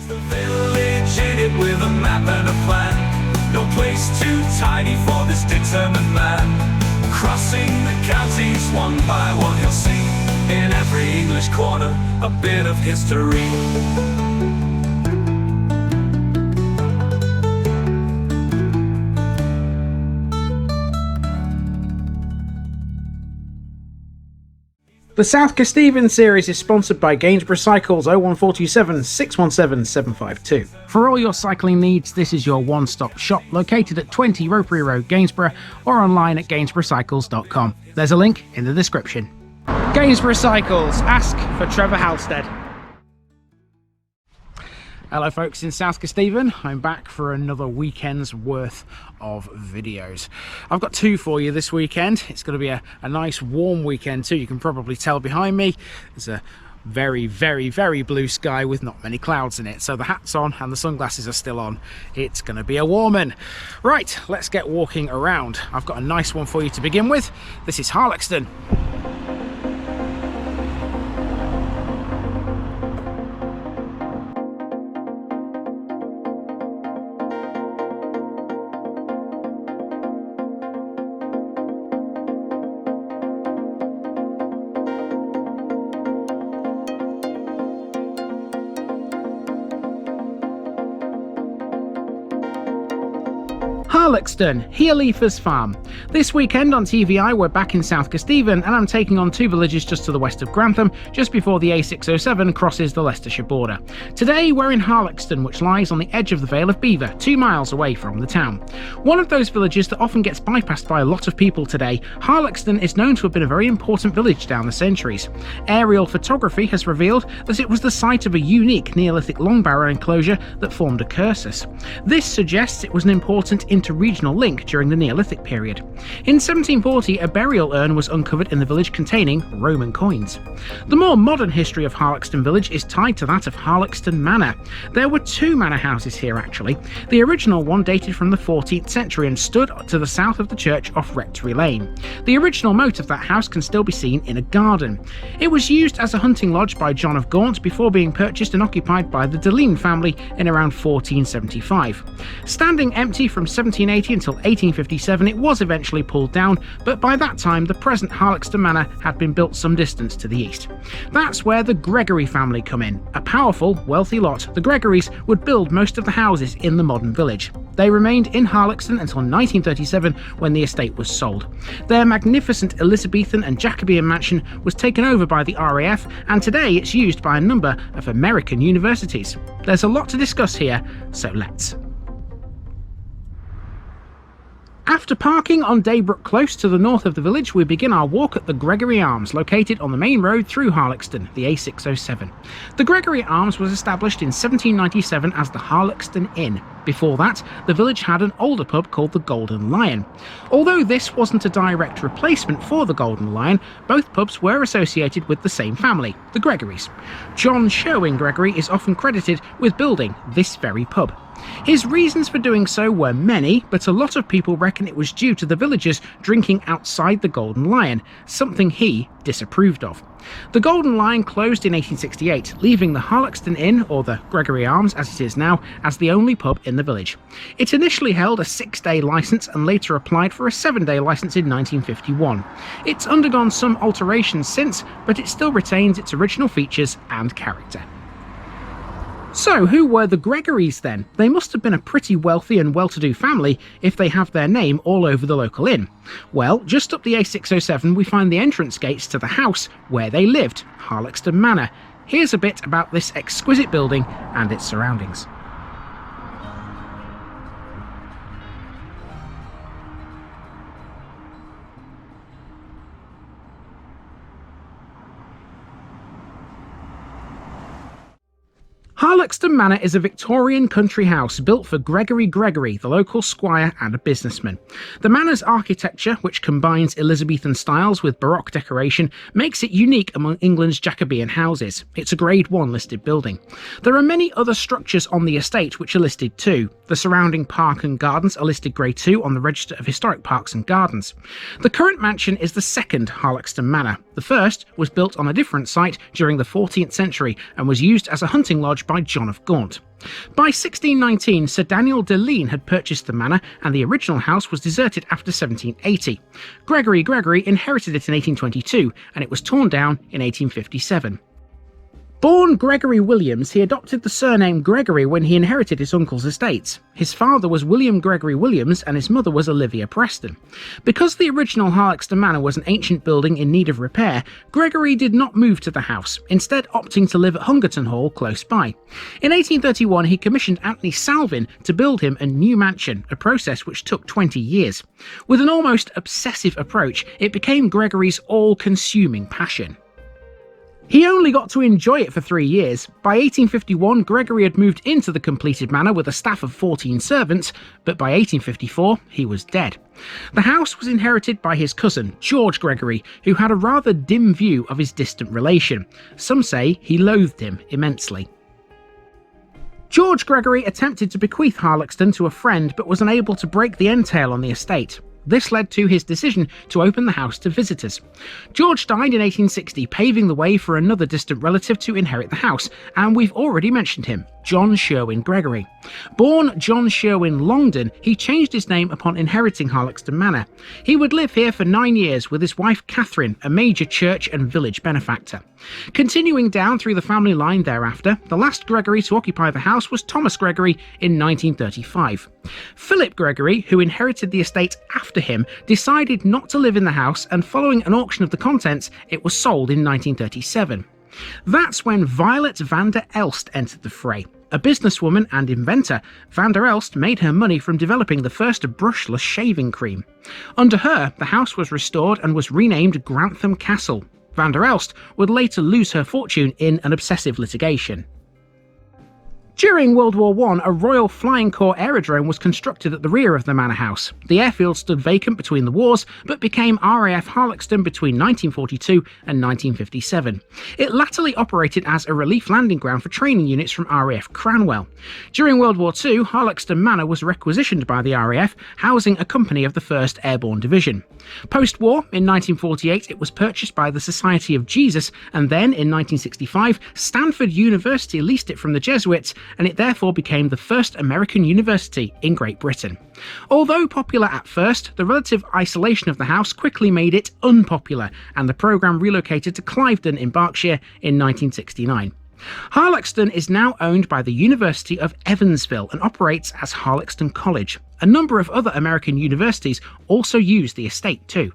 The village in it with a map and a plan. No place too tiny for this determined man. Crossing the counties one by one, he'll see in every English corner a bit of history. The South Kesteven series is sponsored by Gainsborough Cycles 01427 617 752. For all your cycling needs, this is your one-stop shop located at 20 Ropery Road, Gainsborough, or online at gainsboroughcycles.com. There's a link in the description. Gainsborough Cycles, ask for Trevor Halstead. Hello folks in South Kesteven, I'm back for another weekend's worth of videos. I've got two for you this weekend. It's going to be a nice warm weekend too. You can probably tell behind me there's a very blue sky with not many clouds in it, so the hat's on and the sunglasses are still on. It's going to be a warm one. Right, let's get walking around. I've got a nice one for you to begin with. This is Harlaxton. Harlaxton, Hearleafers Farm. This weekend on TVI we're back in South Kesteven and I'm taking on two villages just to the west of Grantham, just before the A607 crosses the Leicestershire border. Today we're in Harlaxton, which lies on the edge of the Vale of Belvoir, 2 miles away from the town. One of those villages that often gets bypassed by a lot of people today, Harlaxton is known to have been a very important village down the centuries. Aerial photography has revealed that it was the site of a unique Neolithic long barrow enclosure that formed a cursus. This suggests it was an important inter-regional link during the Neolithic period. In 1740, a burial urn was uncovered in the village containing Roman coins. The more modern history of Harlaxton village is tied to that of Harlaxton Manor. There were two manor houses here actually. The original one dated from the 14th century and stood to the south of the church off Rectory Lane. The original moat of that house can still be seen in a garden. It was used as a hunting lodge by John of Gaunt before being purchased and occupied by the Deline family in around 1475. Standing empty from 1780 until 1857, it was eventually pulled down, but by that time the present Harlaxton Manor had been built some distance to the east. That's where the Gregory family come in. A powerful, wealthy lot, the Gregorys would build most of the houses in the modern village. They remained in Harlaxton until 1937 when the estate was sold. Their magnificent Elizabethan and Jacobean mansion was taken over by the RAF, and today it's used by a number of American universities. There's a lot to discuss here, so let's. After parking on Daybrook Close to the north of the village, we begin our walk at the Gregory Arms, located on the main road through Harlaxton, the A607. The Gregory Arms was established in 1797 as the Harlaxton Inn. Before that, the village had an older pub called the Golden Lion. Although this wasn't a direct replacement for the Golden Lion, both pubs were associated with the same family, the Gregorys. John Sherwin Gregory is often credited with building this very pub. His reasons for doing so were many, but a lot of people reckon it was due to the villagers drinking outside the Golden Lion, something he disapproved of. The Golden Lion closed in 1868, leaving the Harlaxton Inn, or the Gregory Arms as it is now, as the only pub in the village. It initially held a 6-day licence and later applied for a 7-day licence in 1951. It's undergone some alterations since, but it still retains its original features and character. So, who were the Gregorys then? They must have been a pretty wealthy and well-to-do family if they have their name all over the local inn. Well, just up the A607 we find the entrance gates to the house where they lived, Harlaxton Manor. Here's a bit about this exquisite building and its surroundings. Harlaxton Manor is a Victorian country house built for Gregory, the local squire and a businessman. The manor's architecture, which combines Elizabethan styles with Baroque decoration, makes it unique among England's Jacobean houses. It's a Grade 1 listed building. There are many other structures on the estate which are listed too. The surrounding park and gardens are listed Grade 2 on the Register of Historic Parks and Gardens. The current mansion is the second Harlaxton Manor. The first was built on a different site during the 14th century and was used as a hunting lodge by John of Gaunt. By 1619, Sir Daniel de Lean had purchased the manor, and the original house was deserted after 1780. Gregory inherited it in 1822, and it was torn down in 1857. Born Gregory Williams, he adopted the surname Gregory when he inherited his uncle's estates. His father was William Gregory Williams and his mother was Olivia Preston. Because the original Harlaxton Manor was an ancient building in need of repair, Gregory did not move to the house, instead opting to live at Hungerton Hall close by. In 1831 he commissioned Anthony Salvin to build him a new mansion, a process which took 20 years. With an almost obsessive approach, it became Gregory's all-consuming passion. He only got to enjoy it for 3 years. By 1851, Gregory had moved into the completed manor with a staff of 14 servants, but by 1854, he was dead. The house was inherited by his cousin, George Gregory, who had a rather dim view of his distant relation. Some say he loathed him immensely. George Gregory attempted to bequeath Harlaxton to a friend, but was unable to break the entail on the estate. This led to his decision to open the house to visitors. George died in 1860, paving the way for another distant relative to inherit the house, and we've already mentioned him, John Sherwin Gregory. Born John Sherwin Longden, he changed his name upon inheriting Harlaxton Manor. He would live here for 9 years with his wife Catherine, a major church and village benefactor. Continuing down through the family line thereafter, the last Gregory to occupy the house was Thomas Gregory in 1935. Philip Gregory, who inherited the estate after him, decided not to live in the house, and following an auction of the contents, it was sold in 1937. That's when Violet van der Elst entered the fray. A businesswoman and inventor, van der Elst made her money from developing the first brushless shaving cream. Under her, the house was restored and was renamed Grantham Castle. Van der Elst would later lose her fortune in an obsessive litigation. During World War I, a Royal Flying Corps aerodrome was constructed at the rear of the manor house. The airfield stood vacant between the wars, but became RAF Harlaxton between 1942 and 1957. It latterly operated as a relief landing ground for training units from RAF Cranwell. During World War II, Harlaxton Manor was requisitioned by the RAF, housing a company of the 1st Airborne Division. Post-war, in 1948, it was purchased by the Society of Jesus, and then, in 1965, Stanford University leased it from the Jesuits, and it therefore became the first American university in Great Britain. Although popular at first, the relative isolation of the house quickly made it unpopular, and the programme relocated to Cliveden in Berkshire in 1969. Harlaxton is now owned by the University of Evansville and operates as Harlaxton College. A number of other American universities also use the estate too.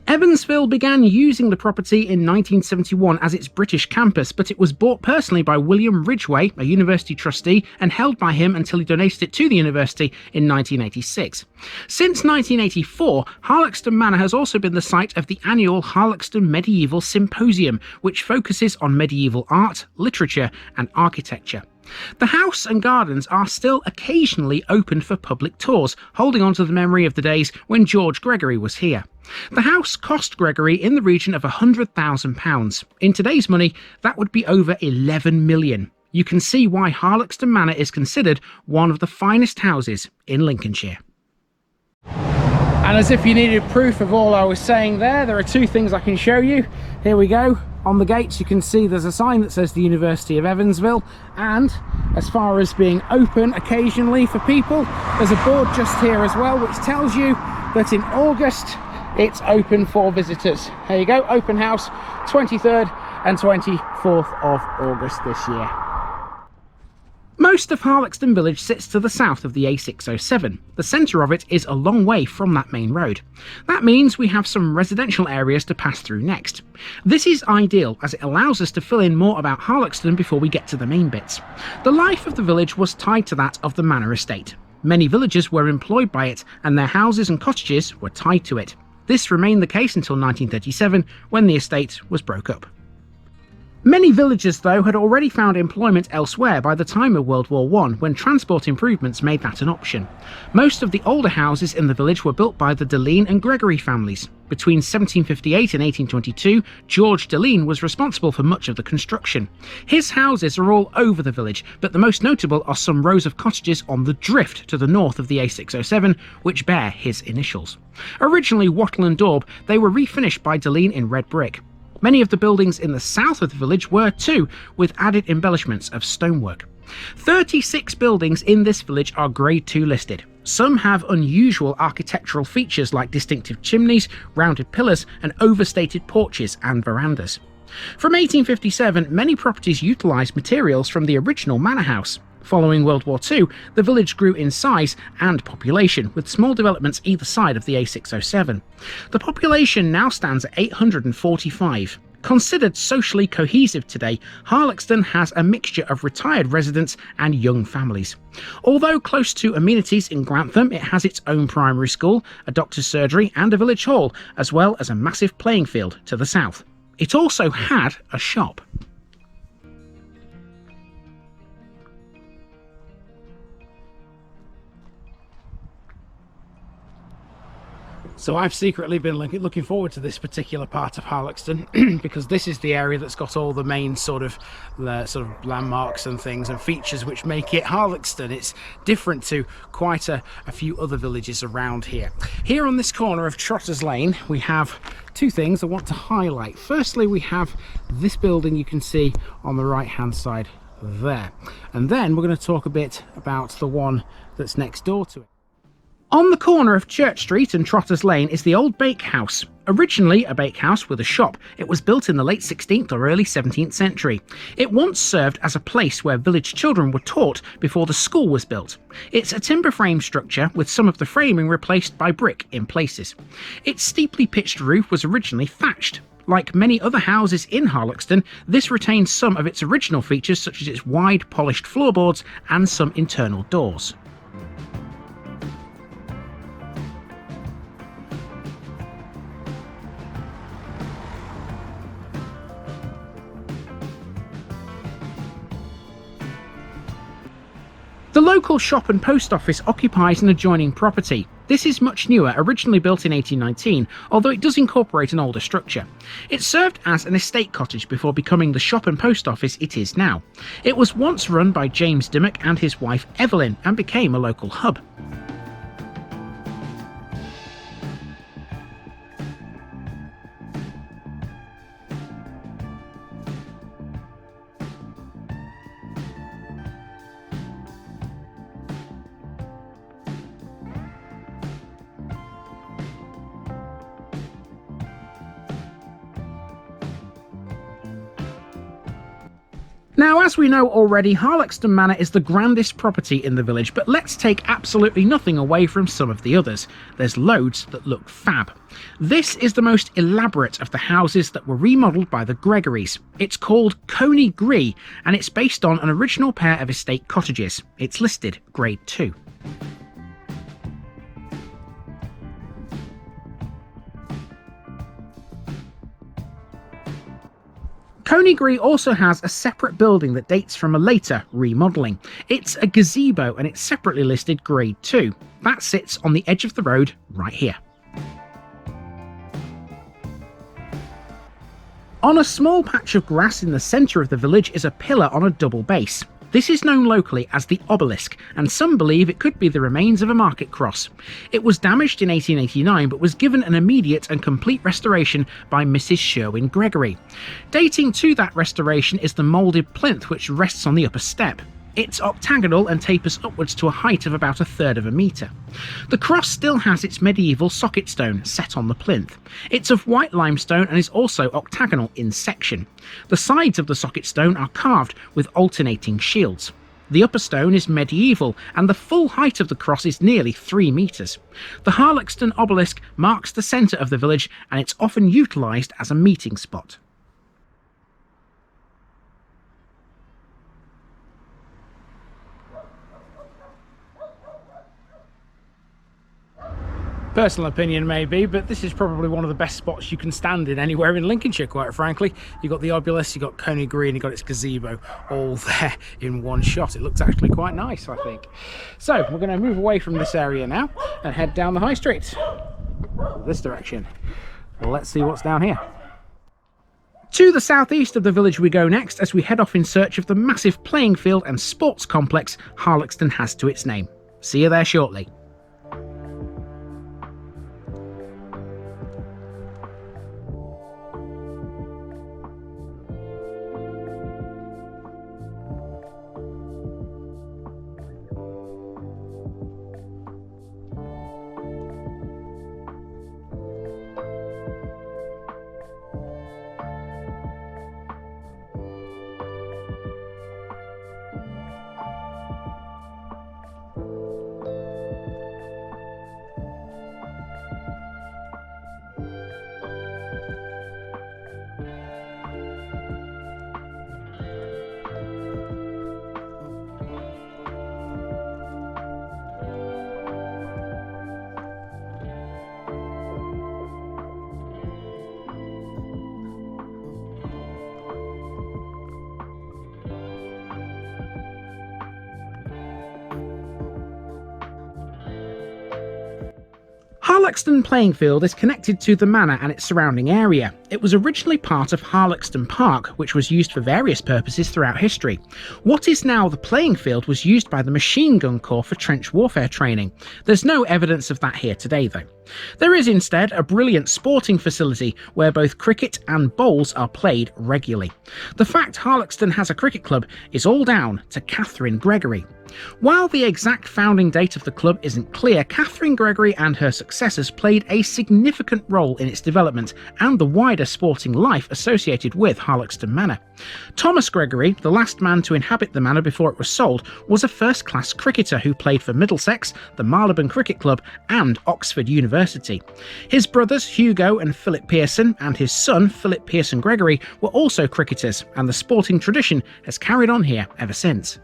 Evansville began using the property in 1971 as its British campus, but it was bought personally by William Ridgway, a university trustee, and held by him until he donated it to the university in 1986. Since 1984, Harlaxton Manor has also been the site of the annual Harlaxton Medieval Symposium, which focuses on medieval art, literature, and architecture. The house and gardens are still occasionally opened for public tours, holding on to the memory of the days when George Gregory was here. The house cost Gregory in the region of £100,000. In today's money, that would be over 11 million. You can see why Harlaxton Manor is considered one of the finest houses in Lincolnshire. And as if you needed proof of all I was saying there are two things I can show you. Here we go. On the gates you can see there's a sign that says the University of Evansville, and as far as being open occasionally for people, there's a board just here as well which tells you that in August it's open for visitors. There you go, open house 23rd and 24th of August this year. Most of Harlaxton village sits to the south of the A607. The centre of it is a long way from that main road. That means we have some residential areas to pass through next. This is ideal as it allows us to fill in more about Harlaxton before we get to the main bits. The life of the village was tied to that of the manor estate. Many villagers were employed by it, and their houses and cottages were tied to it. This remained the case until 1937, when the estate was broke up. Many villagers, though, had already found employment elsewhere by the time of World War I, when transport improvements made that an option. Most of the older houses in the village were built by the Deline and Gregory families. Between 1758 and 1822, George Deline was responsible for much of the construction. His houses are all over the village, but the most notable are some rows of cottages on the drift to the north of the A607, which bear his initials. Originally wattle and daub, they were refinished by Deline in red brick. Many of the buildings in the south of the village were too, with added embellishments of stonework. 36 buildings in this village are Grade 2 listed. Some have unusual architectural features like distinctive chimneys, rounded pillars, and overstated porches and verandas. From 1857, many properties utilised materials from the original manor house. Following World War II, the village grew in size and population, with small developments either side of the A607. The population now stands at 845. Considered socially cohesive today, Harlaxton has a mixture of retired residents and young families. Although close to amenities in Grantham, it has its own primary school, a doctor's surgery and a village hall, as well as a massive playing field to the south. It also had a shop. So I've secretly been looking forward to this particular part of Harlaxton because this is the area that's got all the main sort of landmarks and things and features which make it Harlaxton. It's different to quite a few other villages around here. Here on this corner of Trotters Lane, we have two things I want to highlight. Firstly, we have this building you can see on the right hand side there. And then we're going to talk a bit about the one that's next door to it. On the corner of Church Street and Trotters Lane is the old bakehouse. Originally a bakehouse with a shop, it was built in the late 16th or early 17th century. It once served as a place where village children were taught before the school was built. It's a timber frame structure with some of the framing replaced by brick in places. Its steeply pitched roof was originally thatched. Like many other houses in Harlaxton, this retains some of its original features such as its wide polished floorboards and some internal doors. The local shop and post office occupies an adjoining property. This is much newer, originally built in 1819, although it does incorporate an older structure. It served as an estate cottage before becoming the shop and post office it is now. It was once run by James Dimmock and his wife Evelyn and became a local hub. Now, as we know already, Harlaxton Manor is the grandest property in the village, but let's take absolutely nothing away from some of the others. There's loads that look fab. This is the most elaborate of the houses that were remodelled by the Gregorys. It's called Coneygree, and it's based on an original pair of estate cottages. It's listed Grade 2. Coneygree also has a separate building that dates from a later remodelling. It's a gazebo and it's separately listed Grade 2. That sits on the edge of the road right here. On a small patch of grass in the centre of the village is a pillar on a double base. This is known locally as the obelisk, and some believe it could be the remains of a market cross. It was damaged in 1889 but was given an immediate and complete restoration by Mrs. Sherwin Gregory. Dating to that restoration is the moulded plinth which rests on the upper step. It's octagonal and tapers upwards to a height of about 1/3 of a metre. The cross still has its medieval socket stone set on the plinth. It's of white limestone and is also octagonal in section. The sides of the socket stone are carved with alternating shields. The upper stone is medieval and the full height of the cross is nearly 3 metres. The Harlaxton obelisk marks the centre of the village and it's often utilised as a meeting spot. Personal opinion maybe, but this is probably one of the best spots you can stand in anywhere in Lincolnshire, quite frankly. You've got the obelisk, you've got Coneygree, and you've got its gazebo all there in one shot. It looks actually quite nice, I think. So we're going to move away from this area now and head down the high street, this direction. Let's see what's down here. To the southeast of the village we go next as we head off in search of the massive playing field and sports complex Harlaxton has to its name. See you there shortly. Harlaxton playing field is connected to the manor and its surrounding area. It was originally part of Harlaxton Park, which was used for various purposes throughout history. What is now the playing field was used by the Machine Gun Corps for trench warfare training. There's no evidence of that here today though. There is instead a brilliant sporting facility where both cricket and bowls are played regularly. The fact Harlaxton has a cricket club is all down to Catherine Gregory. While the exact founding date of the club isn't clear, Catherine Gregory and her successors played a significant role in its development and the wider sporting life associated with Harlaxton Manor. Thomas Gregory, the last man to inhabit the manor before it was sold, was a first-class cricketer who played for Middlesex, the Marylebone Cricket Club and Oxford University. His brothers Hugo and Philip Pearson and his son Philip Pearson Gregory were also cricketers, and the sporting tradition has carried on here ever since.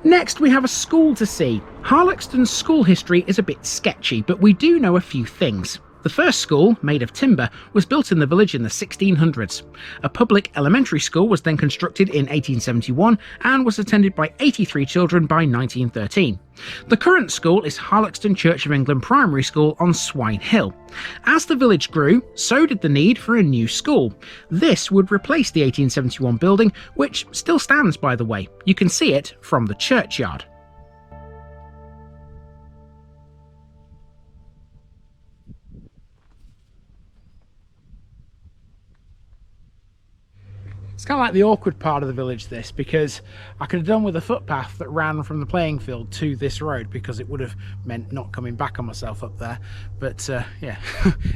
Next, we have a school to see. Harlaxton's school history is a bit sketchy, but we do know a few things. The first school, made of timber, was built in the village in the 1600s. A public elementary school was then constructed in 1871 and was attended by 83 children by 1913. The current school is Harlaxton Church of England Primary School on Swine Hill. As the village grew, so did the need for a new school. This would replace the 1871 building, which still stands by the way. You can see it from the churchyard. It's kind of like the awkward part of the village, this, because I could have done with a footpath that ran from the playing field to this road, because it would have meant not coming back on myself up there. But yeah,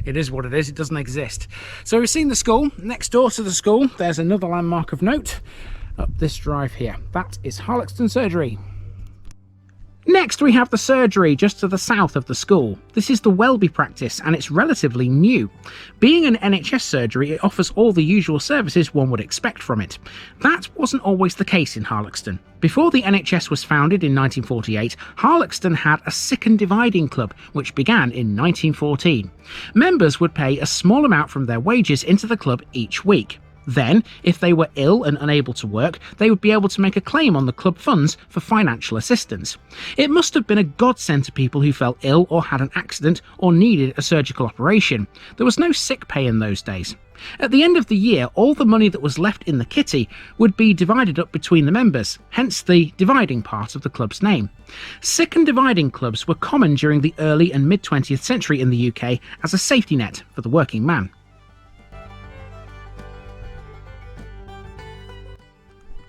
it is what it is. It doesn't exist. So we've seen the school. Next door to the school, there's another landmark of note up this drive here. That is Harlaxton Surgery. Next, we have the surgery just to the south of the school. This is the Welby practice and it's relatively new. Being an NHS surgery, it offers all the usual services one would expect from it. That wasn't always the case in Harlaxton. Before the NHS was founded in 1948, Harlaxton had a sick and dividing club, which began in 1914. Members would pay a small amount from their wages into the club each week. Then, if they were ill and unable to work, they would be able to make a claim on the club funds for financial assistance. It must have been a godsend to people who fell ill or had an accident or needed a surgical operation. There was no sick pay in those days. At the end of the year, all the money that was left in the kitty would be divided up between the members, hence the dividing part of the club's name. Sick and dividing clubs were common during the early and mid-20th century in the UK as a safety net for the working man.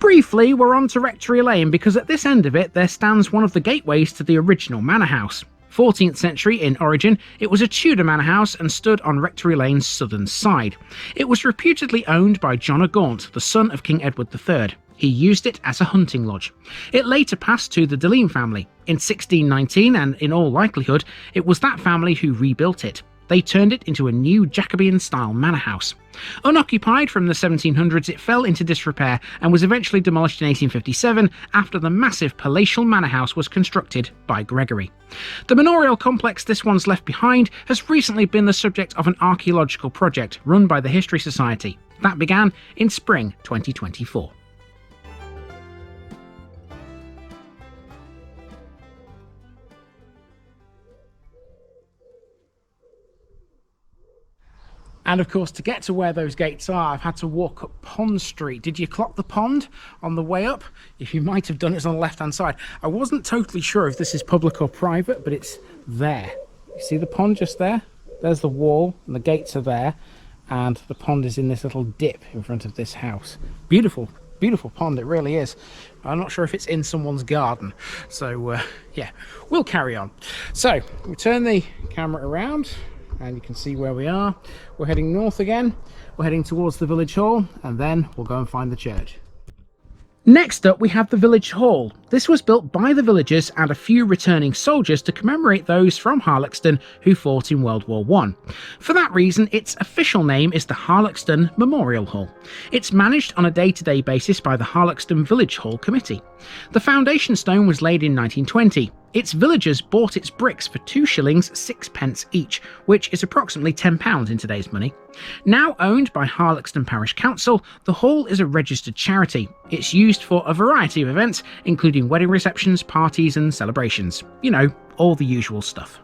Briefly, we're on to Rectory Lane because at this end of it there stands one of the gateways to the original manor house. 14th century in origin, it was a Tudor manor house and stood on Rectory Lane's southern side. It was reputedly owned by John o' Gaunt, the son of King Edward III. He used it as a hunting lodge. It later passed to the Deline family. In 1619, and in all likelihood, it was that family who rebuilt it. They turned it into a new Jacobean-style manor house. Unoccupied from the 1700s, it fell into disrepair and was eventually demolished in 1857 after the massive palatial manor house was constructed by Gregory. The manorial complex this one's left behind has recently been the subject of an archaeological project run by the History Society. That began in spring 2024. And of course, to get to where those gates are, I've had to walk up Pond Street. Did you clock the pond on the way up? If you might have done, it's on the left-hand side. I wasn't totally sure if this is public or private, but it's there. You see the pond just there? There's the wall, and the gates are there. And the pond is in this little dip in front of this house. Beautiful, beautiful pond, it really is. I'm not sure if it's in someone's garden. So, yeah, we'll carry on. So, we turn the camera around, and you can see where we are. We're heading north again. We're heading towards the village hall, and then we'll go and find the church. Next up, we have the village hall. This was built by the villagers and a few returning soldiers to commemorate those from Harlaxton who fought in World War I. For that reason, its official name is the Harlaxton Memorial Hall. It's managed on a day-to-day basis by the Harlaxton Village Hall Committee. The foundation stone was laid in 1920. Its villagers bought its bricks for 2 shillings 6p each, which is approximately £10 in today's money. Now owned by Harlaxton Parish Council, the hall is a registered charity. It's used for a variety of events, including wedding receptions, parties and celebrations. You know, all the usual stuff.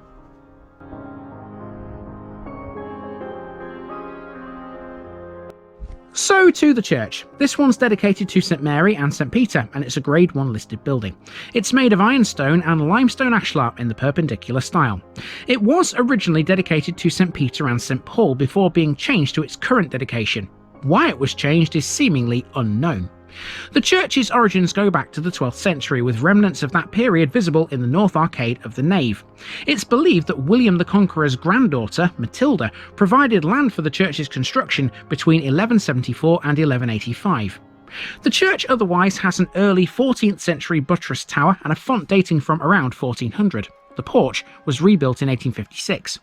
So to the church. This one's dedicated to St Mary and St Peter, and it's a Grade 1 listed building. It's made of ironstone and limestone ashlar in the Perpendicular style. It was originally dedicated to St Peter and St Paul before being changed to its current dedication. Why it was changed is seemingly unknown. The church's origins go back to the 12th century, with remnants of that period visible in the north arcade of the nave. It's believed that William the Conqueror's granddaughter, Matilda, provided land for the church's construction between 1174 and 1185. The church otherwise has an early 14th century buttress tower and a font dating from around 1400. The porch was rebuilt in 1856.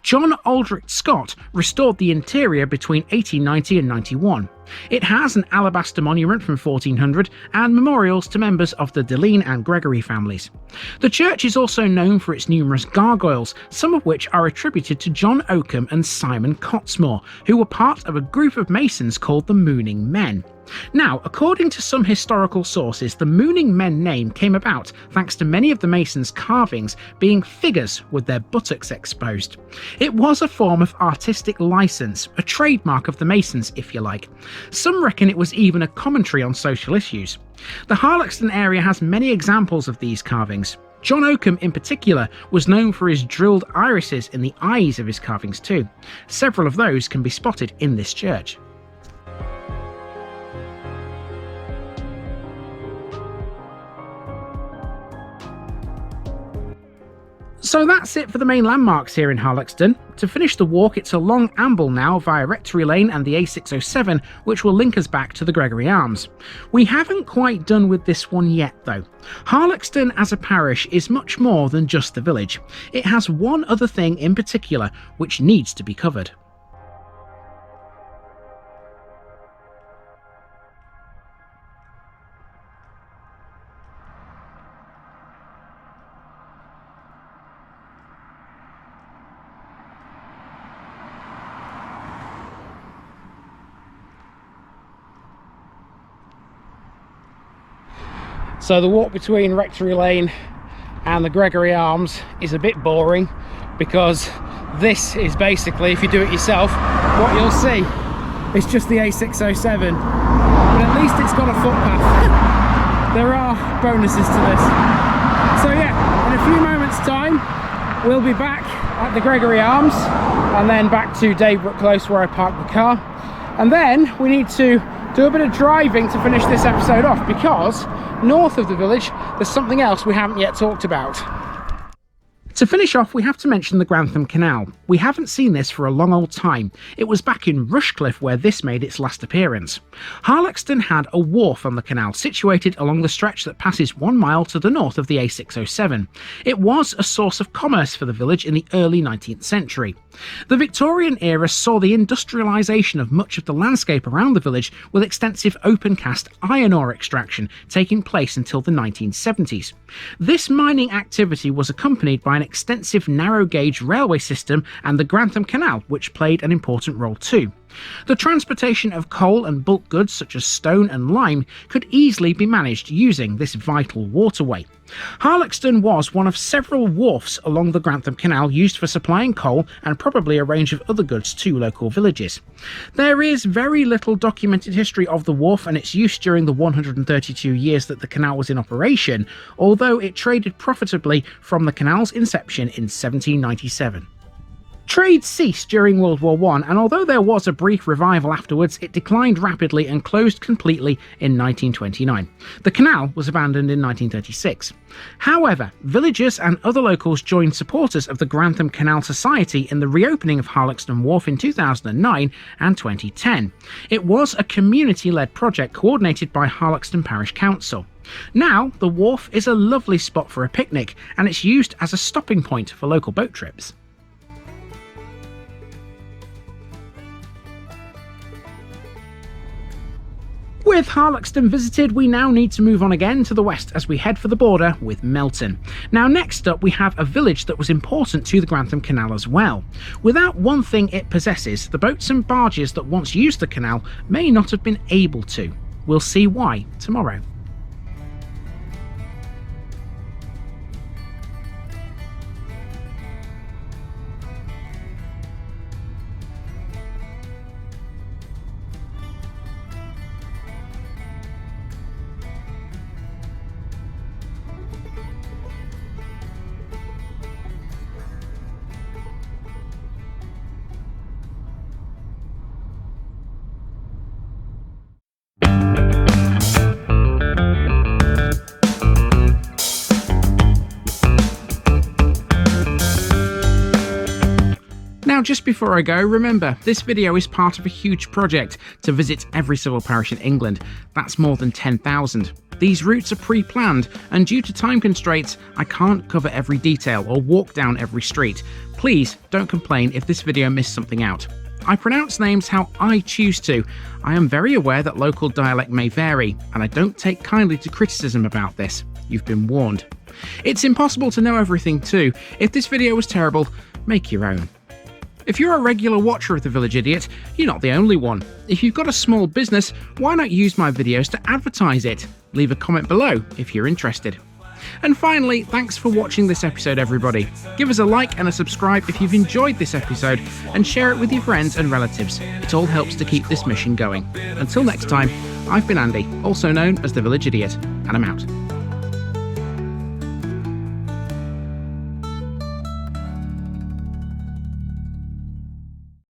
John Aldrich Scott restored the interior between 1890 and 91. It has an alabaster monument from 1400 and memorials to members of the Deline and Gregory families. The church is also known for its numerous gargoyles, some of which are attributed to John Oakham and Simon Cottesmore, who were part of a group of masons called the Mooning Men. Now, according to some historical sources, the Mooning Men name came about thanks to many of the masons' carvings being figures with their buttocks exposed. It was a form of artistic license, a trademark of the masons, if you like. Some reckon it was even a commentary on social issues. The Harlaxton area has many examples of these carvings. John Oakham in particular was known for his drilled irises in the eyes of his carvings too. Several of those can be spotted in this church. So that's it for the main landmarks here in Harlaxton. To finish the walk, it's a long amble now via Rectory Lane and the A607, which will link us back to the Gregory Arms. We haven't quite done with this one yet though. Harlaxton as a parish is much more than just the village. It has one other thing in particular which needs to be covered. So the walk between Rectory Lane and the Gregory Arms is a bit boring because this is basically, if you do it yourself, what you'll see. It's just the A607, but at least it's got a footpath. There are bonuses to this. So yeah, in a few moments time, we'll be back at the Gregory Arms and then back to Daybrook Close where I parked the car. And then we need to do a bit of driving to finish this episode off because north of the village there's something else we haven't yet talked about. To finish off, we have to mention the Grantham Canal. We haven't seen this for a long old time. It was back in Rushcliffe where this made its last appearance. Harlaxton had a wharf on the canal situated along the stretch that passes 1 mile to the north of the A607. It was a source of commerce for the village in the early 19th century. The Victorian era saw the industrialisation of much of the landscape around the village, with extensive open-cast iron ore extraction taking place until the 1970s. This mining activity was accompanied by an extensive narrow-gauge railway system and the Grantham Canal, which played an important role too. The transportation of coal and bulk goods such as stone and lime could easily be managed using this vital waterway. Harlaxton was one of several wharfs along the Grantham Canal used for supplying coal and probably a range of other goods to local villages. There is very little documented history of the wharf and its use during the 132 years that the canal was in operation, although it traded profitably from the canal's inception in 1797. Trade ceased during World War I, and although there was a brief revival afterwards, it declined rapidly and closed completely in 1929. The canal was abandoned in 1936. However, villagers and other locals joined supporters of the Grantham Canal Society in the reopening of Harlaxton Wharf in 2009 and 2010. It was a community-led project coordinated by Harlaxton Parish Council. Now, the wharf is a lovely spot for a picnic, and it's used as a stopping point for local boat trips. With Harlaxton visited, we now need to move on again to the west as we head for the border with Melton. Now next up we have a village that was important to the Grantham Canal as well. Without one thing it possesses, the boats and barges that once used the canal may not have been able to. We'll see why tomorrow. Now, just before I go, remember, this video is part of a huge project to visit every civil parish in England. That's more than 10,000. These routes are pre-planned, and due to time constraints, I can't cover every detail or walk down every street. Please don't complain if this video missed something out. I pronounce names how I choose to. I am very aware that local dialect may vary, and I don't take kindly to criticism about this. You've been warned. It's impossible to know everything too. If this video was terrible, make your own. If you're a regular watcher of The Village Idiot, you're not the only one. If you've got a small business, why not use my videos to advertise it? Leave a comment below if you're interested. And finally, thanks for watching this episode, everybody. Give us a like and a subscribe if you've enjoyed this episode, and share it with your friends and relatives. It all helps to keep this mission going. Until next time, I've been Andy, also known as The Village Idiot, and I'm out.